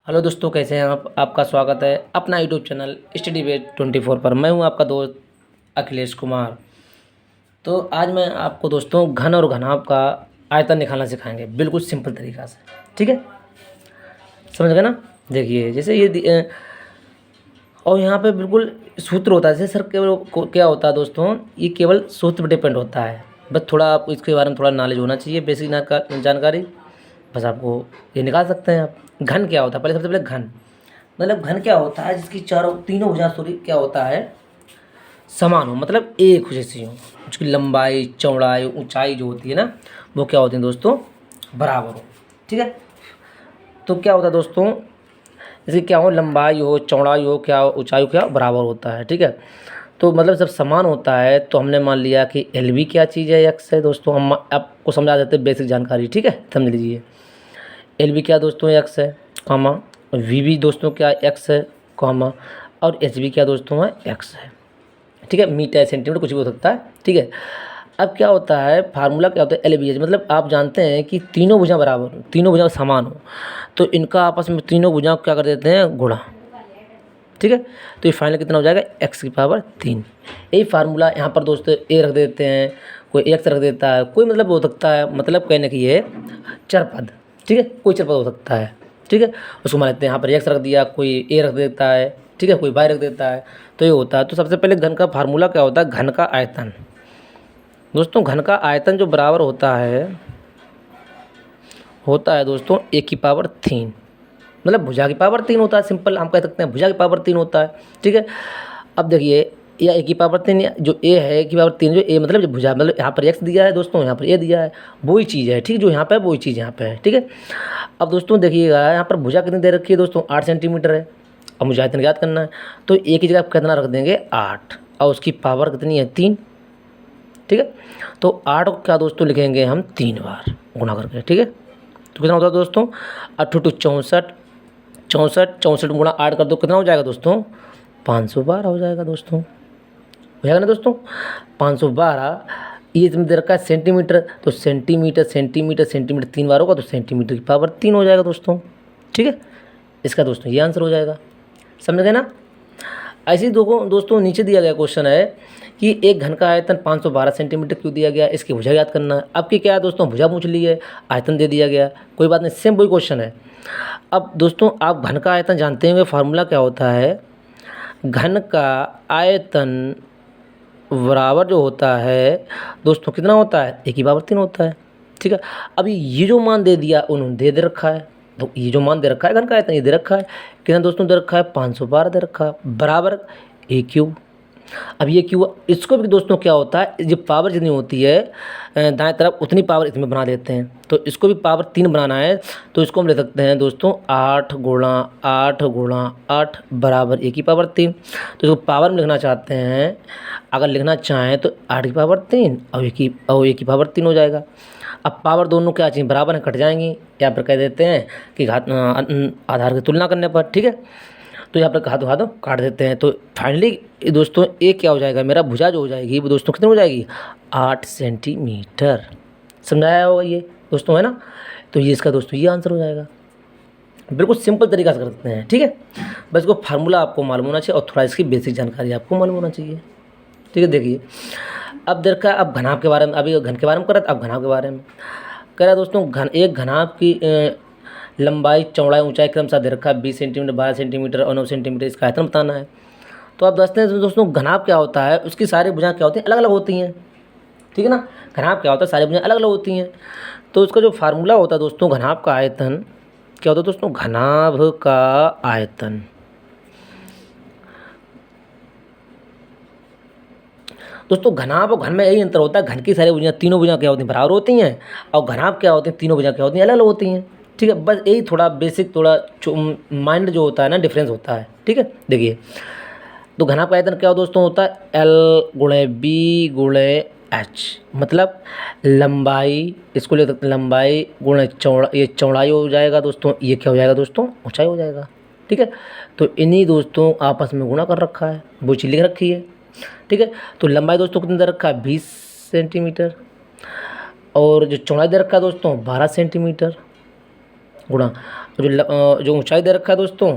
Hello दोस्तों, कैसे हैं आप? आपका स्वागत है अपना यूट्यूब चैनल स्टडी वेट 24 पर। मैं हूं आपका दोस्त अखिलेश कुमार। तो आज मैं आपको दोस्तों घन और घनाभ का आयतन निकालना सिखाएंगे, बिल्कुल सिंपल तरीक़ा से। ठीक है, समझ गए ना? देखिए, जैसे और यहाँ पे बिल्कुल सूत्र होता है। जैसे सर केवल क्या होता है दोस्तों, ये केवल सूत्र पर डिपेंड होता है। बस थोड़ा आपको इसके बारे में थोड़ा नॉलेज होना चाहिए, बेसिक जानकारी। बस आपको ये निकाल सकते हैं आप। घन क्या होता है? पहले सबसे पहले घन मतलब घन क्या होता है? जिसकी चारों तीनों भुजा सॉरी क्या होता है, समान हो, मतलब एक जैसी हो। उसकी लंबाई, चौड़ाई, ऊंचाई जो होती है ना, वो क्या होती है दोस्तों, बराबर हो। ठीक है, तो क्या होता है दोस्तों, जैसे क्या हो, लंबाई हो, चौड़ाई हो, क्या ऊंचाई हो, क्या बराबर होता है। ठीक है, तो मतलब जब समान होता है तो हमने मान लिया कि एल बी क्या चीज़ है, एक्स है। दोस्तों हम आपको समझा देते हैं बेसिक जानकारी। ठीक है, समझ लीजिए। एल बी क्या दोस्तों, एक्स है, कॉमा। वी बी दोस्तों क्या, एक्स है, कॉमा। और एच बी क्या दोस्तों है, एक्स है। ठीक है, मीटर सेंटीमीटर कुछ भी हो सकता है। ठीक है, अब क्या होता है, फार्मूला क्या होता है, एल बी एच। मतलब आप जानते हैं कि तीनों भुजा बराबर हो, तीनों भुजा समान हो, तो इनका आपस में तीनों भुजा क्या कर देते हैं, गुणा। ठीक है, तो ये फाइनल कितना हो जाएगा, एक्स की पावर 3। यही फार्मूला यहाँ पर दोस्तों ए रख देते हैं, कोई एक्स रख देता है, कोई मतलब हो सकता है, मतलब कहने की ये चरपद। ठीक है, कोई चरपद हो सकता है। ठीक है, उसको मान लेते हैं, यहाँ पर एक्स रख दिया, कोई ए रख देता है। ठीक है, कोई वाई रख देता है, तो ये होता है। तो सबसे पहले घन का फार्मूला क्या होता है, घन का आयतन। दोस्तों घन का आयतन जो बराबर होता है दोस्तों ए की पावर 3। मतलब भुजा की पावर 3 होता है, सिंपल हम कह सकते हैं भुजा की पावर 3 होता है। ठीक है, अब देखिए, या ए की पावर 3, जो ए है ए की पावर 3, जो ए मतलब जो भुजा, मतलब यहाँ पर एक्स दिया है दोस्तों, यहाँ पर ए दिया है, वही चीज़ है। ठीक, जो यहाँ पे है वही चीज़ यहाँ पे है। ठीक है, अब दोस्तों देखिएगा, यहाँ पर भुजा कितनी दे रखी है दोस्तों, 8 सेंटीमीटर है। अब मुझे आयतन ज्ञात करना है, तो ए की जगह आप कितना रख देंगे, 8, और उसकी पावर कितनी है, 3। ठीक है, तो 8 को क्या दोस्तों लिखेंगे हम 3 बार गुणा करके। ठीक है, तो कितना होता है दोस्तों, 8 टू 64, 64 गुणा 8 कर दो, कितना हो जाएगा दोस्तों, 512 हो जाएगा दोस्तों। हो जाएगा ना दोस्तों, 512। ये इसमें दे रखा है सेंटीमीटर, तो सेंटीमीटर सेंटीमीटर सेंटीमीटर 3 बार होगा, तो सेंटीमीटर की पावर 3 हो जाएगा दोस्तों। ठीक है, इसका दोस्तों ये आंसर हो जाएगा। समझ गए ना? ऐसे ही दोस्तों नीचे दिया गया क्वेश्चन है कि एक घन का आयतन 512 सेंटीमीटर क्यों दिया गया, इसकी भुजा याद करना है। आपकी क्या है दोस्तों, भुजा पूछ ली है, आयतन दे दिया गया, कोई बात नहीं, सेम वही क्वेश्चन है। अब दोस्तों आप घन का आयतन जानते होंगे, फार्मूला क्या होता है, घन का आयतन बराबर जो होता है दोस्तों, कितना होता है, ए की पावर 3 होता है। ठीक है, अभी ये जो मान दे दिया उन्होंने दे रखा है, तो ये जो मान दे रखा है घन का आयतन, ये दे रखा है, कितना दोस्तों दे रखा है, 512 दे रखा है, बराबर ए क्यूब। अब ये क्यों, इसको भी दोस्तों क्या होता है, जो पावर जितनी होती है दाएं तरफ, उतनी पावर इसमें बना देते हैं। तो इसको भी पावर 3 बनाना है, तो इसको हम ले सकते हैं दोस्तों 8 गुणा 8 गुणा 8 बराबर ए की पावर 3। तो इसको पावर में लिखना चाहते हैं, अगर लिखना चाहें तो 8 की पावर 3 और ए की पावर 3 हो जाएगा। अब पावर दोनों क्या चाहिए, बराबर है, कट जाएंगी, या फिर कह देते हैं कि आधार की तुलना करने पर। ठीक है, तो यहाँ पर हाथों हाथों काट देते हैं। तो फाइनली दोस्तों ये क्या हो जाएगा, मेरा भुजा जो हो जाएगी वो दोस्तों कितनी हो जाएगी, 8 सेंटीमीटर। समझाया होगा ये दोस्तों, है ना? तो ये इसका दोस्तों ये आंसर हो जाएगा। बिल्कुल सिंपल तरीका से कर सकते हैं। ठीक है, बस इसको फार्मूला आपको मालूम होना चाहिए, और थोड़ा इसकी बेसिक जानकारी आपको मालूम होना चाहिए। ठीक है, देखिए अब देखा, अब घनाभ के बारे में, अभी घन के बारे में कर रहा था, अब घनाभ के बारे में कह रहा है दोस्तों। एक घनाभ की लंबाई, चौड़ाई, ऊंचाई क्रमशः दे रखा है, 20 सेंटीमीटर, 12 सेंटीमीटर और 9 सेंटीमीटर। इसका आयतन बताना है। तो आप देखते हैं दोस्तों, घनाभ क्या होता है, उसकी सारी भुजाएं क्या होती हैं, अलग अलग होती हैं। ठीक है ना, घनाभ क्या होता है, सारी भुजाएं अलग अलग होती हैं। तो उसका जो फार्मूला होता है दोस्तों, घनाभ का आयतन क्या होता है दोस्तों, घनाभ का आयतन दोस्तों, घनाभ और घन में यही अंतर होता है, घन की सारी भुजाएं, तीनों भुजाएं क्या होती हैं, बराबर होती हैं, और घनाभ क्या होती हैं, तीनों भुजाएं क्या होती हैं, अलग अलग होती हैं। ठीक है, बस यही थोड़ा बेसिक, थोड़ा माइंड जो होता है ना, डिफरेंस होता है। ठीक है, देखिए, तो घनाभ का आयतन क्या दोस्तों होता है, एल गुणे बी गुणे एच। मतलब लंबाई, इसको ले सकते हैं लंबाई गुणे चौड़ा, ये चौड़ाई हो जाएगा दोस्तों, ये क्या हो जाएगा दोस्तों, ऊंचाई हो जाएगा। ठीक है, तो इन्हीं दोस्तों आपस में गुणा कर रखा है, वो चीज़ लिख रखी है। ठीक है, तो लंबाई दोस्तों कितनी दे रखा है, 20 सेंटीमीटर, और जो चौड़ाई दे रखा है दोस्तों 12 सेंटीमीटर, गुणा, जो ऊंचाई दे रखा है दोस्तों,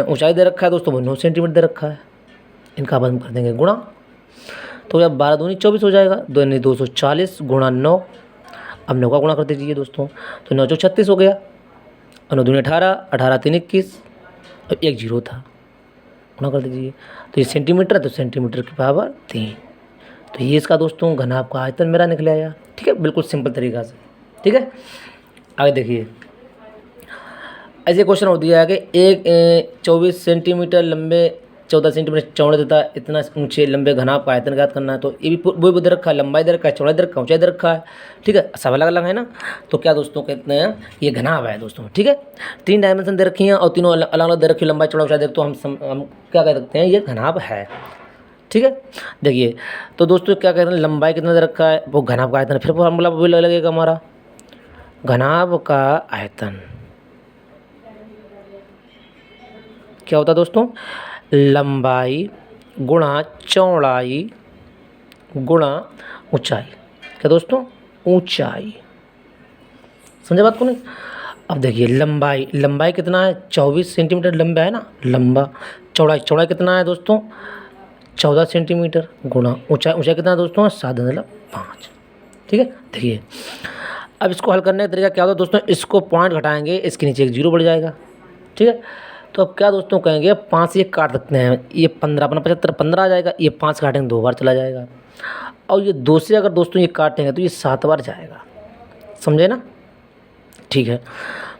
ऊंचाई दे रखा है दोस्तों वो 9 सेंटीमीटर दे रखा है। इनका अपन कर देंगे गुणा, तो अब 12 दूनी 24 हो जाएगा, 2 यानी 240 गुणा 9। अब 9 का गुणा कर दीजिए दोस्तों, तो 9 चौक 36 हो गया, और 9 दूनी 18, 18 3 21, और 1 जीरो था, गुणा कर दीजिए। तो ये सेंटीमीटर है, तो सेंटीमीटर की पावर 3। तो ये इसका दोस्तों घनाभ का आयतन मेरा निकल आया। ठीक है, बिल्कुल सिंपल तरीका से। ठीक है, आगे देखिए, ऐसे क्वेश्चन हो दिया है कि एक 24 सेंटीमीटर लंबे 14 सेंटीमीटर चौड़े तथा इतना ऊंचे लंबे घनाभ का आयतन ज्ञात करना है। तो ये भी वो दे रखा है, लंबाई दे रखा है, चौड़ाई दे रखा है, ऊंचाई दे रखा है। ठीक है, सब अलग अलग है ना। तो क्या दोस्तों कहते हैं, ये घनाभ है दोस्तों। ठीक है, 3 डायमेंशन दे रखी हैं और तीनों अलग अलग दे रखी है, लंबाई चौड़ा ऊंचाई दे, तो हम क्या कह सकते हैं, ये घनाभ है। ठीक है, देखिए तो दोस्तों क्या कहते हैं, लंबाई कितना दे रखा है, वो घनाभ का आयतन। फिर फॉर्मूला वो लगेगा हमारा, घनाभ का आयतन क्या होता है दोस्तों, लंबाई गुणा चौड़ाई गुणा ऊंचाई। क्या दोस्तों, ऊंचाई। समझे बात को नहीं। अब देखिए लंबाई कितना है, 24 सेंटीमीटर लंबा है ना, लंबा। चौड़ाई कितना है दोस्तों, 14 सेंटीमीटर, गुणा ऊंचाई कितना है दोस्तों, 7.5। ठीक है, देखिए अब इसको हल करने का तरीका क्या होता है दोस्तों, इसको पॉइंट घटाएंगे, इसके नीचे 1 जीरो बढ़ जाएगा। ठीक है, तो अब क्या दोस्तों कहेंगे, 5 से 1 काट सकते हैं, ये 15 अपना 75 15 आ जाएगा, ये 5 काटेंगे 2 बार चला जाएगा, और ये 2 से अगर दोस्तों ये काटेंगे तो ये 7 बार जाएगा। समझे ना। ठीक है,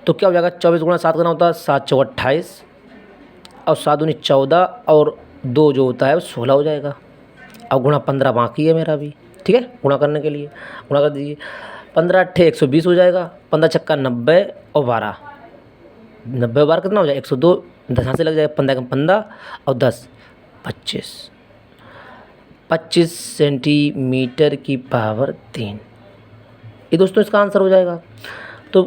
तो क्या हो जाएगा, 24 गुणा 7 करना होता है, 7 चौक 28, और 7 दूनी 14, और 2 जो होता है वो 16 हो जाएगा, और गुणा 15 बाकी है मेरा भी। ठीक है, गुणा करने के लिए गुणा कर दीजिए, 15 अट्ठे 120 हो जाएगा, 15 छक्का 90, और 12 90 बार कितना हो जाएगा, 102, 10 यहाँ से लग जाएगा, 15 का 15 और 10 25 सेंटीमीटर की पावर 3। ये दोस्तों इसका आंसर हो जाएगा। तो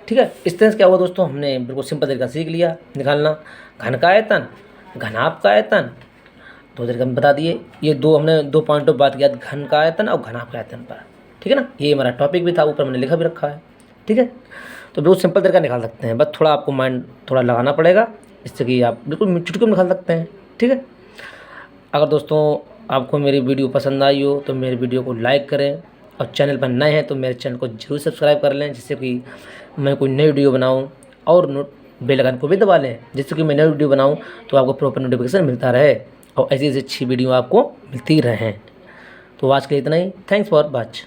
ठीक है, इस तरह से क्या हुआ दोस्तों, हमने बिल्कुल सिंपल तरीका सीख लिया निकालना, घन का आयतन, घनाभ का आयतन, 2 तरीके हम बता दिए। ये हमने 2 पॉइंटों पर बात किया, घन का आयतन और घनाभ का आयतन पर। ठीक है ना, ये हमारा टॉपिक भी था, ऊपर मैंने लिखा भी रखा है। ठीक है, तो बिल्कुल सिंपल तरीका निकाल सकते हैं, बस थोड़ा आपको माइंड थोड़ा लगाना पड़ेगा, इससे कि आप बिल्कुल चुटकी में निकाल सकते हैं। ठीक है, अगर दोस्तों आपको मेरी वीडियो पसंद आई हो तो मेरी वीडियो को लाइक करें, और चैनल पर नए हैं तो मेरे चैनल को जरूर सब्सक्राइब कर लें, जिससे कि मैं कोई नई वीडियो बनाऊं, और बेल आइकन को भी दबा लें, जिससे कि मैं नई वीडियो बनाऊं तो आपको प्रॉपर नोटिफिकेशन मिलता रहे, और ऐसी अच्छी वीडियो आपको मिलती रहें। तो आज के लिए इतना ही, थैंक्स फॉर वॉच।